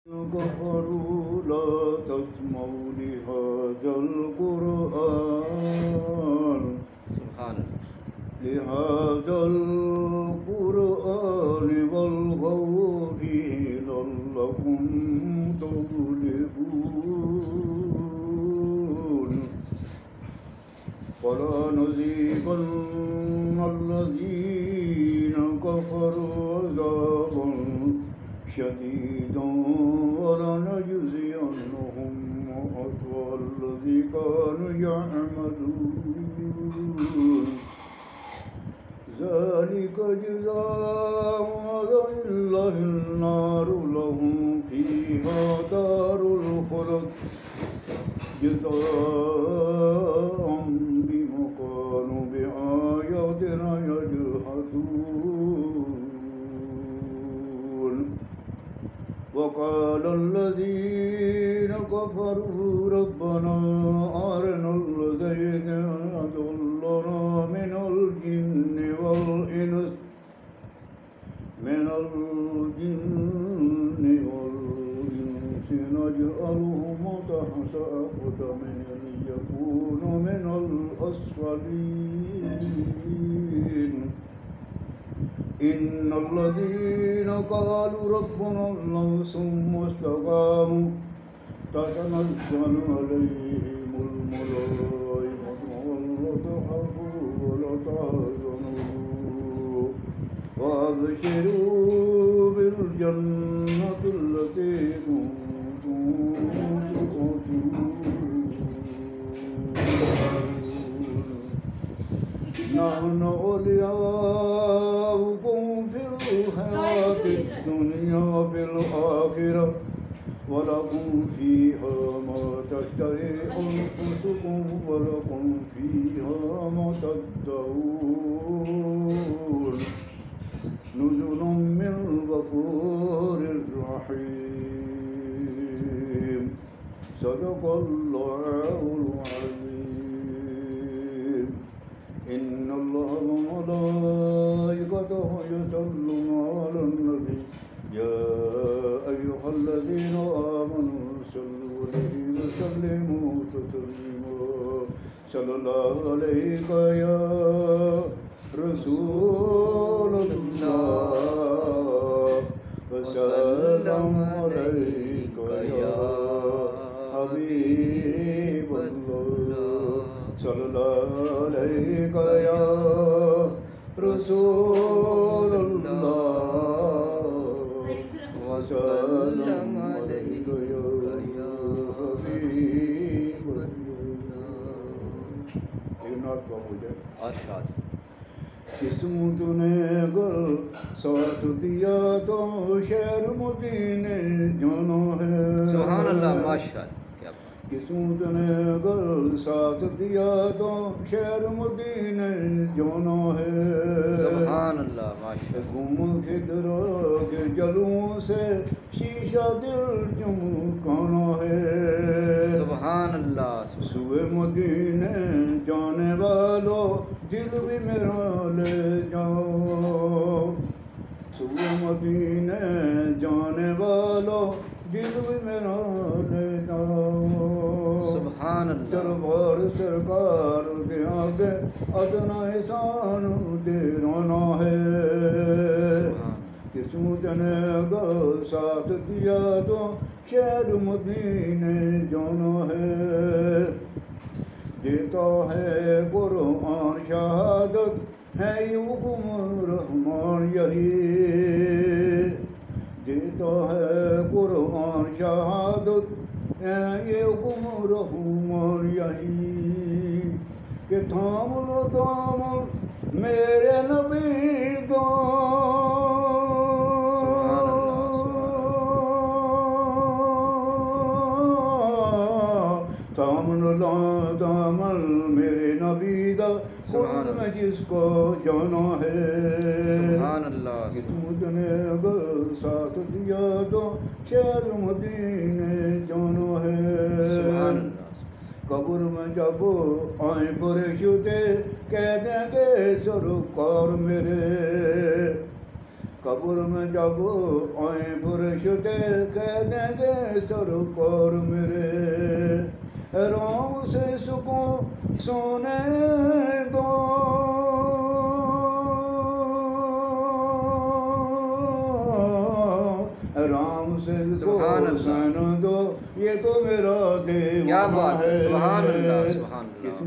كفروا لا تسمعوا لهذا القرآن والغوا فيه لعلكم تغلبون ولا نذيقن الذين كفروا عذابا شديدا ولنجزينهم أسوأ الذي كانوا يعملون ذلك جزاؤهم إلا النار لهم فيها دار الخلد جزاء بما كانوا بآياتنا يجحدون وقال الذين كفروا ربنا أرنا الذين أضلنا من الجن والإنس نجعلهم تحت أقدامنا ليكونوا من الأسفلين إن الذين قالوا ربنا الله ثم استقاموا تتنزل عليهم الملائكة ألا تخافوا ولا تحزنوا وأبشروا بالجنة التي كنتم توعدون نحن أولياؤكم في الحياة الدنيا وفي الآخرة ولكم فيها ما تشتهي أنفسكم ولكم فيها ما تدعون نزل من غفور رحيم صدق الله العظيم إن الله وملائكته يصلون على النبي يا أيها الذين آمنوا صلوا عليه وسلموا تسليما صلى الله عليك يا رسول الله وسلم عليك يا حبيب الله صلى الله عليك يا رسول الله وسلم عليك يا حبيب ارشاد قسمت نے گر ساتھ دیا تو شہر مدینے جانا ہے سبحان اللہ ماشاءاللہ قسمت نے گر ساتھ دیا تو شہر مدینے جانا ہے سبحان اللہ ماشاءاللہ گم خدرا کے جلوں سے شیشہ دل چمکانا ہے سبحان اللہ سوئے مدینے جانے والوں دل بھی میرا لے جاؤ سوئے مدینے جانے والوں دل بھی میرا لے جاؤ سبحان اللہ دربار سرکار کے آگے ادنا احسان دے رونا ہے قسمت نے گر ساتھ دیا تو شہر مدینے جانا ہے دیتا ہے قرآن شہادت ہے یہ حکم رحمان یہی دیتا ہے قرآن شہادت ہے یہ حکم رحمان یہی کہ تھام لو دامن میرے نبی کو دامن میرے نبی دا خود میں جس کو جانا ہے سبحان اللہ قسمت نے اگر ساتھ دیا تو شہر مدینے جانا ہے سبحان اللہ قبر میں جب آئیں فرشتے کہہ دیں گے سرکار میرے قبر میں جب آئیں فرشتے کہہ دیں گے سرکار میرے رام سے سکون سونے دو رام سے کو سن دو یہ تو میرا دیوانہ ہے سبحان اللہ سبحان اللہ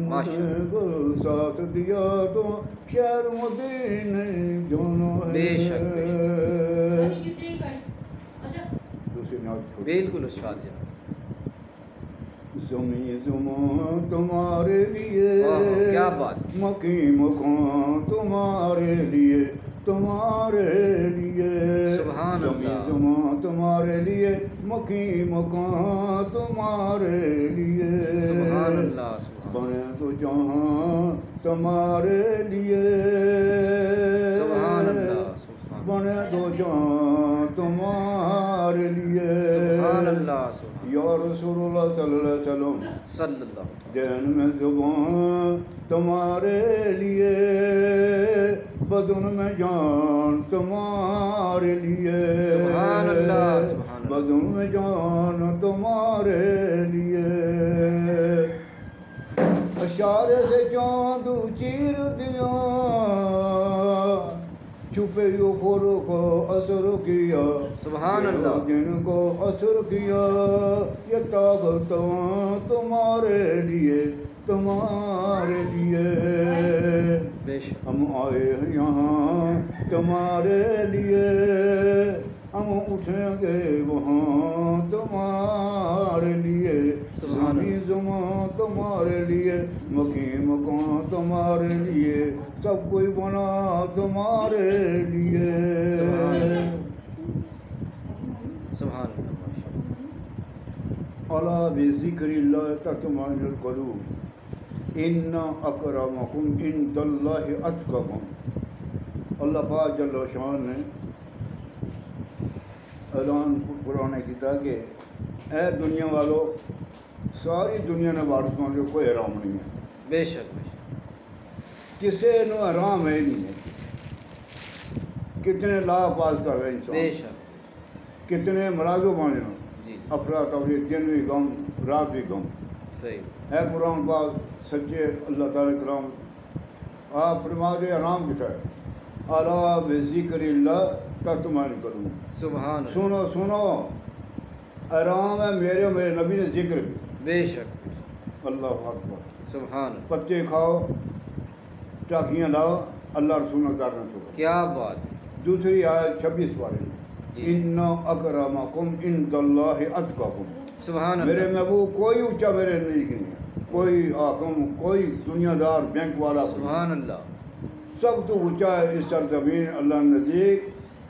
گل ساتھ دیا تو شہر مدینہ جانا ہے بے شک دوسری نعت چھوڑ بالکل ارشاد جناب زمین زمان تمہارے لیے کیا بات مکی مکان تمہارے لیے سبحان زمین اللہ زمان تمہارے لیے مکی مکان تمہارے لیے سبحان اللہ سبحان بنے تو جہاں تمہارے لیے سبحان اللہ سبحان بنے تو جہاں تمہارے لیے سبحان اللہ سبحان یا رسول اللہ صلی اللہ علیہ وسلم صلی اللہ دین میں زبان تمہارے لیے بدن میں جان تمہارے لیے سبحان اللہ سبحان اللہ بدن میں جان تمہارے لیے اشارے سے چاند چیر دیا چھپے یوفر کو اثر کیا سبحان اللہ جن کو اثر کیا یہ طاقت تمہارے لیے بے شک ہم آئے ہیں یہاں تمہارے لیے ہم اٹھیں گے وہاں تمہارے لیے سبحان اللہ زمان تمہارے لیے مقیم مکان تمہارے لیے سب کوئی بنا تمہارے لیے سبحان اللہ الا بذکر اللہ تطمئن القلوب ان اکرمکم عند اللہ اتقاکم اللہ پاک جل و شان نے اعلان قرآن کیا کہ اے دنیا والو ساری دنیا نے وارثوں کے کوئی حرام نہیں ہے بے شک کسی نو حرام ہے نہیں ہے کتنے لا پاس کر رہے انسان بے شک کتنے ملازم بنے جی افراتفری دن بھی غم رات بھی غم صحیح اے قرآن پاک سچے اللہ تعالیٰ کرام آپ فرما دے حرام کتا ہے الا بذکر اللہ تطمئن القلوب سبحان اللہ سنو سنو حرام ہے میرے اور میرے نبی نے ذکر بھی بے شک اللہ اکبر سبحان اللہ پتے کھاؤ ٹاکیاں لاؤ اللہ رسول نے اتارنا چھوڑا کیا بات ہے دوسری آیت 26 والے جی ان اکرمکم عند اللہ اتقاکم سبحان میرے اللہ محبوب کوئی اونچا میرے نزدیک نہیں ہے کوئی حاکم کوئی دنیا دار بینک والا سبحان اللہ سب تو اونچا ہے اس سرزمین اللہ نزدیک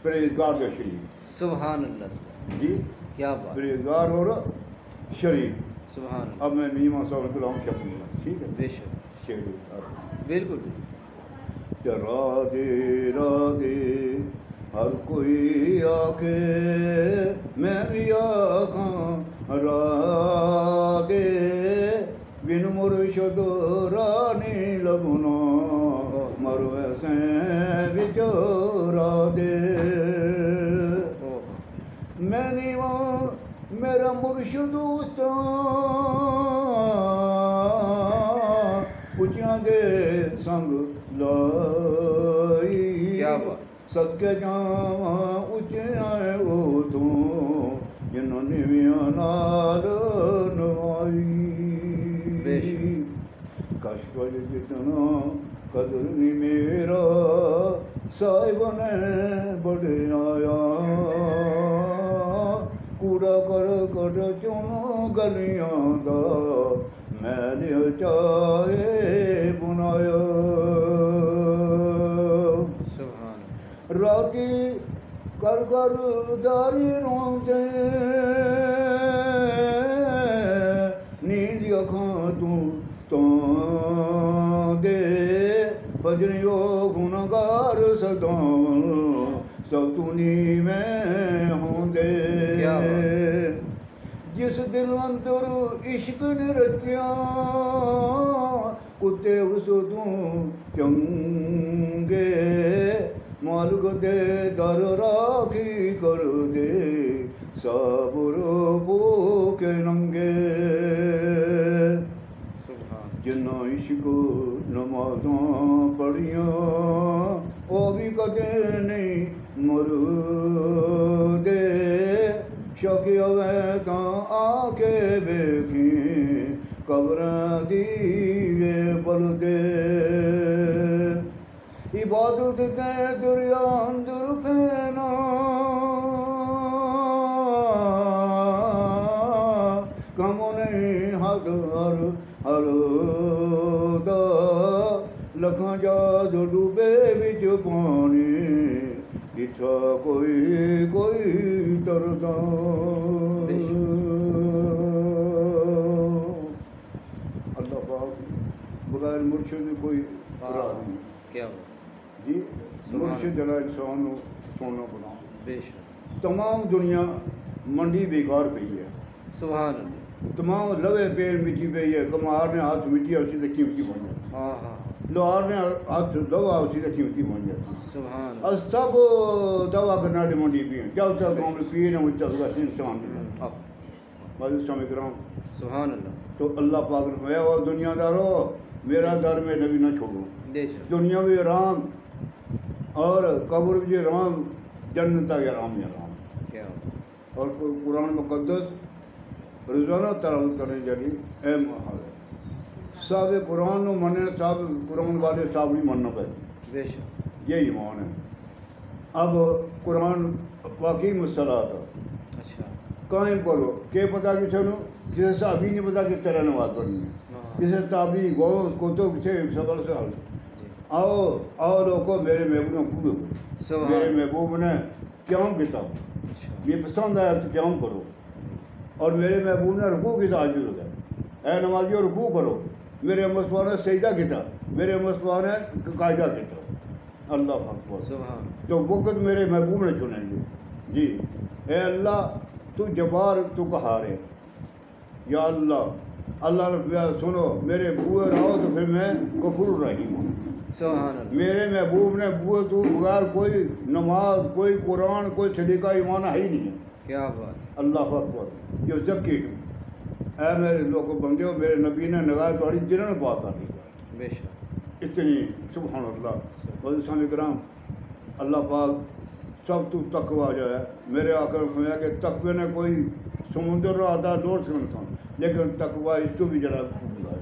پرہیزگار کا شریف سبحان اللہ جی کیا بات پرہیزگار اور شریف سبحان اللہ اب میں میمہ صاحب کو لاؤں شکل ٹھیک ہے بے شک شریف بالکل راگے راگے ہر کوئی آکے میں بھی آکاں راگے بن مرشد رانی لبنا مرو ایسے بچورا دے میں نہیں وہ میرا مرشد اچھا دے سنگ لائی کیا بات صدقے جاواں اچھے آئے وہ تو جنہوں نے میاں نال نوائی کش کر جتنا قدر نہیں میرا صاحب نے بڑے آیا کوڑا کر کر چوں گلیاں دا میں نے چاہے بنایا سبحان راتی کر کر داری روندے نیند اکھاں تو دے بجریو گنگار صداں سب تو میں ہوں دے جس دل اندر عشق نے رچیا کتے اس تو چنگے مالک دے در راکھی کر دے صبر بھوک ننگے سبحان جنہاں عشق نمازاں پڑھیاں وہ بھی کدے نہیں مردے شوقی ہوئے تاں آ کے بیکھیں قبراں دیوے بلدے عبادت دے دریا اندر پینا کم نہیں حد ہر دا لکھاں جاد ڈوبے وچ پانی ڈٹھا کوئی تردا اللہ پاک بغیر مرشد کوئی راہ نہیں کیا بات جی سبحان مرشد جڑا انسان نو سونا بنا بے شک تمام دنیا منڈی بیکار پئی ہے سبحان اللہ تمام لوے پیر مٹی پئی ہے کمہار نے ہاتھ مٹی اسی تے قیمتی بن جاتی ہاں ہاں لوہار نے ہاتھ لوا اسی تے قیمتی بن جاتی سبحان اور سب دوا کرنے والی منڈی پی ہیں جب تک ہم پیر ہیں مجھ تک ویسے انسان نہیں اللہ بس سمجھ کرام سبحان اللہ تو اللہ پاک نے فرمایا وہ دنیا دارو میرا در میں نبی نہ چھوڑو بے شک دنیا بھی آرام اور قبر بھی آرام جنت کا آرام ہی آرام کیا بات اور قرآن مقدس روزانہ تلاوت کرنے جاری اہم حال ہے صاحب قرآن نو مننے صاحب قرآن والے صاحب نہیں مننا پہ بے شک یہ ایمان ہے اب قرآن واقعی مسئلہ تھا اچھا قائم کرو کہ پتہ کسی نو کسی صحابی نہیں پتا کہ تیرا نماز پڑھنی ہے ہاں کسی تابی غوث کتب کسی صبر سے حل جی آؤ لوگوں میرے محبوب نے خوب سبحان میرے محبوب نے قیام کیتا اچھا یہ پسند آیا تو قیام کرو اور میرے محبوب نے رکوع کیتا عاجز ہو گیا اے نمازیوں رکوع کرو میرے مصطفیٰ نے سجدہ کیتا میرے مصطفیٰ نے قاعدہ کیتا اللہ اکبر سبحان تو وقت میرے محبوب نے چنیں گے جی اے اللہ تو جبار تو قہار ہے یا اللہ اللہ نے فرمایا سنو میرے بوئے رہو تو پھر میں غفور الرحیم ہوں سبحان اللہ میرے محبوب نے بوئے تو بغیر کوئی نماز کوئی قرآن کوئی صدیقہ ایمان ہے ہی نہیں ہے کیا بات اللہ اکبر جو ذکی ہے اے میرے لوگوں بندے ہو میرے نبی نے نگاہ توڑی جنہوں نے بات کر دی بے شک اتنی سبحان اللہ اور اسلام کرام اللہ پاک سب تو تقوی جو ہے میرے آقا نے فرمایا کہ تقوی نے کوئی سمندر رہا آدھا دوڑ سے انسان لیکن تقوی اس تو بھی جڑا خوب ہے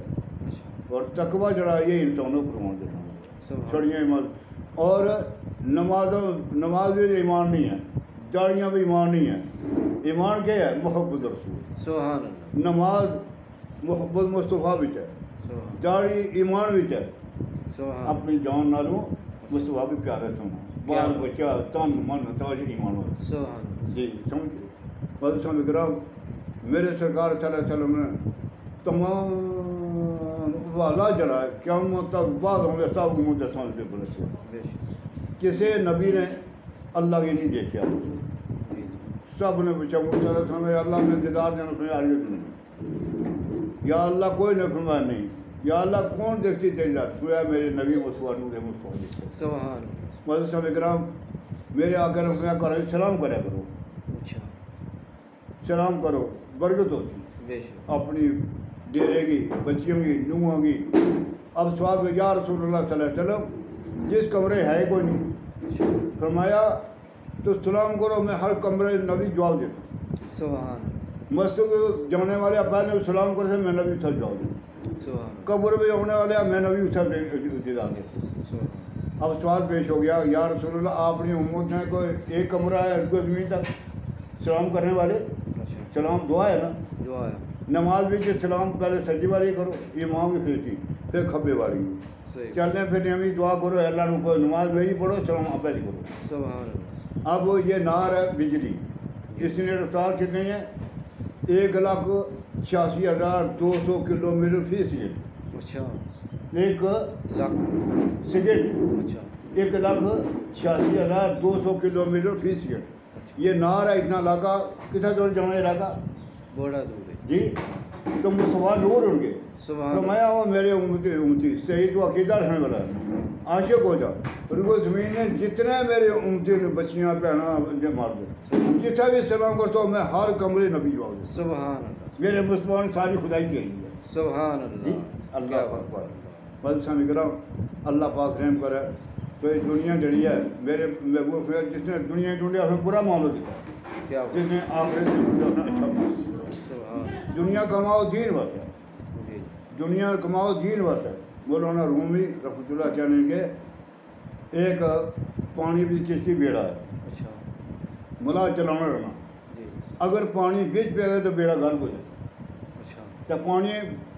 اچھا اور تقوی جڑا یہ انسانوں پر مان دینا سبحان چھڑیاں ایمان اور نماز بھی ایمان نہیں ہے داڑیاں بھی ایمان نہیں ہے ایمان کیا ہے محبت رسول سبحان اللہ نماز محبت مصطفیٰ بھی ہے سبحان داڑھی ایمان بھی ہے سبحان اپنی جان نالوں مصطفیٰ بھی پیارے سونا بال بچہ تن من تاج ایمان ہو سبحان جی سمجھ بس سمجھ کرام میرے سرکار صلی اللہ علیہ وسلم نے تمام والا جڑا ہے قیامت تک بعد ہوں گے سب مجھے سمجھ پہ بولے بے شک کسی نبی نے اللہ کی نہیں دیکھا جی جی سب نے پوچھا صلی اللہ علیہ وسلم اللہ میں انتظار جانا فرمایا نہیں یا اللہ کوئی نے فرمایا نہیں یا اللہ کون دیکھتی تیری رات فرمایا میرے نبی مصطفیٰ نور مصطفیٰ دیکھتے سبحان مدد صاحب اکرام میرے آقا نے فرمایا کرو سلام کریا کرو اچھا سلام کرو برکت ہوتی بے شک اپنی ڈیرے کی بچیوں کی نوحوں کی اب سوال میں یا رسول اللہ صلی اللہ علیہ وسلم جس کمرے ہے کوئی نہیں اچھا فرمایا تو سلام کرو میں ہر کمرے نبی جواب دیتا ہوں سبحان مسجد جانے والے پہلے سلام کرتے میں نبی صاحب جواب دیتا سبحان قبر میں ہونے والے میں نبی صاحب انتظار دیتا سبحان اب سوال پیش ہو گیا یا رسول اللہ آپ اپنی امت میں کوئی ایک کمرہ ہے کو زمین تک سلام کرنے والے اچھا سلام دعا ہے نا جو آیا نماز بھی کہ سلام پہلے سجی والی کرو امام کی پھر تھی پھر کھبے والی صحیح چلنے پھر بھی دعا کرو اللہ نے کوئی نماز بھیجی پڑھو سلام آپ پہلے کرو سبحان اللہ اب یہ نار ہے بجلی اس نے رفتار کتنی ہے 1,86,200 کلو میٹر فی سیکنڈ اچھا 1 لاکھ سیکنڈ اچھا 1,86,200 کلو میٹر فی سیکنڈ یہ نار ہے اتنا علاقہ کتنا دور جانا علاقہ بڑا دور ہے جی تو مصطفیٰ نور ہوں گے سبحان فرمایا وہ میرے امتی صحیح تو عقیدہ رہنے والا ہے عاشق ہو جا رگو زمین نے جتنے میرے امتی نے بچیاں پہنا مار دے جتنا بھی سلام کرتا ہوں میں ہر کمرے نبی جاؤ دے سبحان اللہ میرے مسلمان ساری خدائی کے لیے سبحان اللہ جی اللہ اکبر بس سامنے کرام اللہ پاک رحم کرے تو یہ دنیا جڑی ہے میرے محبوب ہے جس نے دنیا ڈھونڈیا اس نے برا معاملہ دیتا کیا جس نے آخرت ڈھونڈا اس نے اچھا معاملہ سبحان دنیا کماؤ دین واسطے جی دنیا کماؤ دین واسطے مولانا رومی رحمۃ اللہ کہنے کے ایک پانی بھی کشتی بیڑا ہے اچھا ملا چلانا رہنا جی اگر پانی بچ پہ گئے تو بیڑا غالب ہو جائے اچھا تو پانی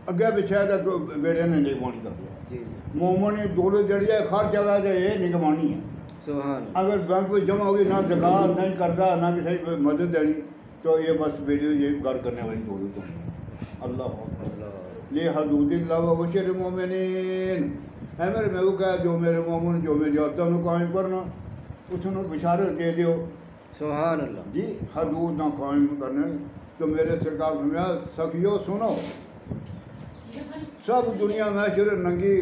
اگے پچھے تو بیڑے نے نہیں پانی کر دیا جی مومنی دولت جڑی ہے ہر جگہ سے یہ نگمانی ہے سبحان اگر بینک میں جمع ہوگی نہ زکات نہیں کرتا نہ کسی کو مدد دینی تو یہ بس ویڈیو یہ گھر کرنے والی دولت ہے اللہ اللہ یہ حدود اللہ و بشر مومنین ہے میرے محبوب کہا جو میرے مومن جو میری عدد میں قائم کرنا اس نے بشارت دے دیو سبحان اللہ جی حدود نہ قائم کرنے تو میرے سرکار فرمایا سخیو سنو سب دنیا میں شر ننگی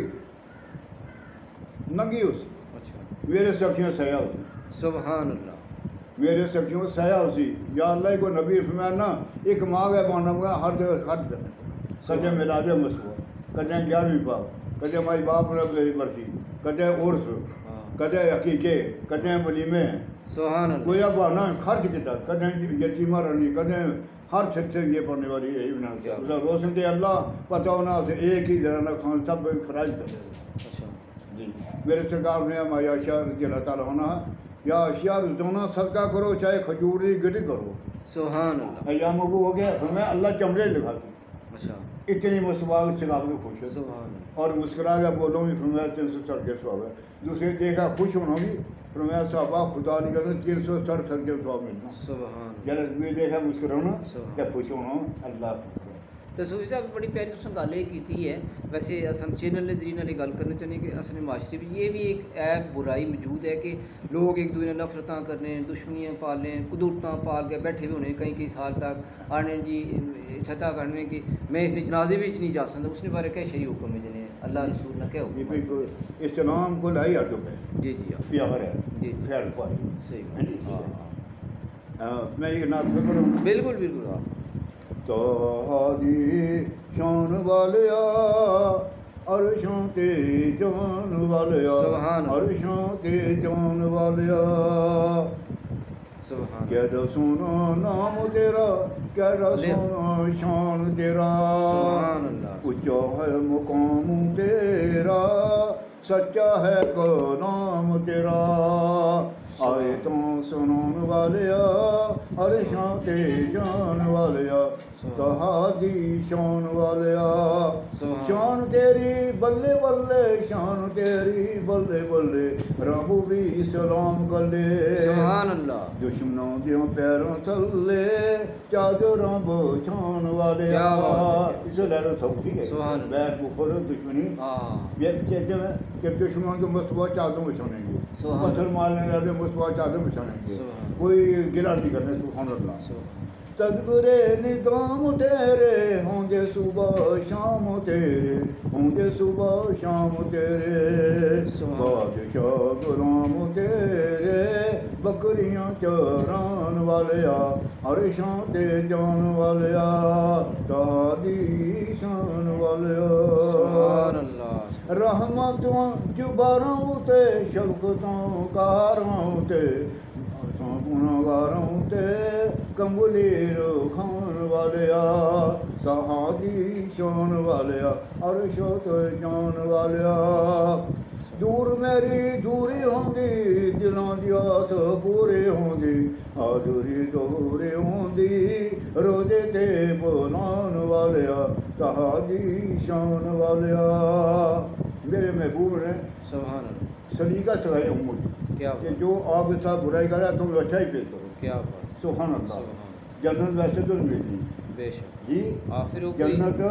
اس اچھا میرے سخیوں سیاح ہوتی سبحان اللہ میرے سخیوں سیاح ہوتی یا اللہ کو نبی فرمایا نا ایک ماں ہے بانا گا ہر جگہ خرچ کرنے کدے میلاد مسوا کدے 11ویں پاک کدے مائی باپ نے برسی کدے عرس کدے عقیقے کدے ولیمے سبحان اللہ کوئی بہانا خرچ کیا کدے یتیمہ رہنی کدے ہر چھت سے یہ پڑھنے والی یہی بنا روشن دے اللہ پتہ ہونا سے ایک ہی جگہ نہ کھان سب خراج کر اچھا جی میرے سرکار نے مایا شاہ رضی اللہ تعالیٰ ہونا یا اشیاء روزانہ صدقہ کرو چاہے کھجوری گڈی کرو سبحان اللہ ایام ابو ہو گیا تو میں اللہ چمڑے لکھا دی اچھا اتنی مسواق سگاب کو خوش ہے سبحان اللہ اور مسکرا گیا بولوں بھی فرمایا 360 کے سواب ہے دوسرے دیکھا خوش ہونا بھی فرمایا صحابہ خدا نہیں کرنا 360 کے سواب ملنا سبحان جلس بھی دیکھا مسکرانا سبحان یا خوش ہونا اللہ تو صوفی صاحب بڑی پیاری تساں گل یہ کی ہے ویسے اصل چینل کے ذریعے گل کرنا چاہتے کہ اصل معاشرے میں یہ بھی ایک ایپ برائی موجود ہے کہ لوگ ایک دوسرے نفرتاں کرنے دشمنیاں پالنے قدرتاں پال کے بیٹھے ہوئے ہونے کئی سال تک آنے جی چھتا کرنے کہ میں اس نے جنازے بھی نہیں جا سکتا اس نے بارے کیا شریع حکم ہے جنہیں اللہ رسول نے کیا حکم ہے اسلام کو لائی عدب ہے جی جی پیار ہے جی خیر پائی صحیح میں یہ نات کروں بالکل بالکل آپ تہادی شان والیا عرشاں تے جان والیا عرشاں تے جان والیا سبحان کیڑا سونا نام تیرا کیڑا سونا شان تیرا سبحان اللہ اونچا ہے مقام تیرا سچا ہے کلام تیرا آئے تو سنان والیا عرشاں تے جان والیا تہادی شان والیا شان تیری بلے بلے شان تیری بلے بلے رب بھی سلام کلے سبحان اللہ دشمنوں دیوں پیروں تھلے چادراں بچھان والیا اس لے لو سب ٹھیک ہے بیر بخور دشمنی یہ کہتے ہیں کہ دشمنوں کے مسوا چادروں بچھانے گے پتھر مارنے والے مسوا چادر بچھانے گے کوئی گلا نہیں کرنے سبحان اللہ تذکرے نظام تیرے ہوں گے صبح شام تیرے ہوں گے صبح شام تیرے بادشاہ غلام تیرے بکریاں چران والیا عرشاں تے جان والیا تہادی شان والیا سبحان اللہ رحمتاں جباراں تے شفقتاں کاراں تے گناہگاراں تے کمبلی رکھان والیا تہادی شان والیا عرش تے جان والیا دور میری دوری ہوندی دلاں دی آس پوری ہوندی حاضری دوری ہوندی روزے تے بلان والیا تہادی شان والیا میرے محبوب نے سبحان اللہ سلیقہ سکھایا امت کیا کہ جو آپ کے ساتھ برائی کرے تم اچھا ہی پیش کرو کیا بات سبحان اللہ جنت ویسے تو نہیں ملتی بے شک جی آخر جنت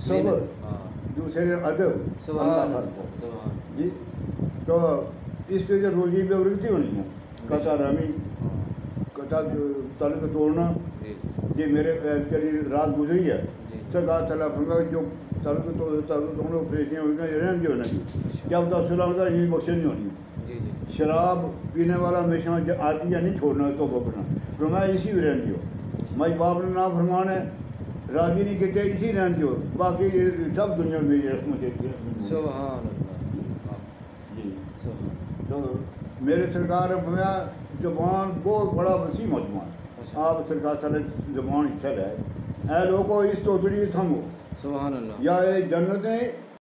صبر دوسرے ادب سبحان سبحان جی تو اس پہ جو روزی بے ورگتی ہونی ہے قطع رمی قطع تعلق توڑنا یہ میرے جی رات گزری ہے سرکار تعالیٰ فرمایا جو تعلق تو ہم لوگ فریشیاں ہو گئی رہن گے ہونا جی جب تک سلام کا یہ بخشش نہیں ہونی جی جی شراب پینے والا ہمیشہ آتی یا نہیں چھوڑنا ہے تو بکنا فرمایا اسی بھی رہن دیو مائی باپ نے نام فرمان ہے راضی نہیں کہتے اسی رہن دیو باقی سب دنیا میں یہ رسم دیتی ہے سبحان اللہ جی سبحان تو میرے سرکار نے فرمایا زبان بہت بڑا وسیع مجموعہ ہے آپ سرکار سارے زبان اچھا ہے اے لوگوں اس توتڑی تھمو سبحان اللہ یا یہ جنتیں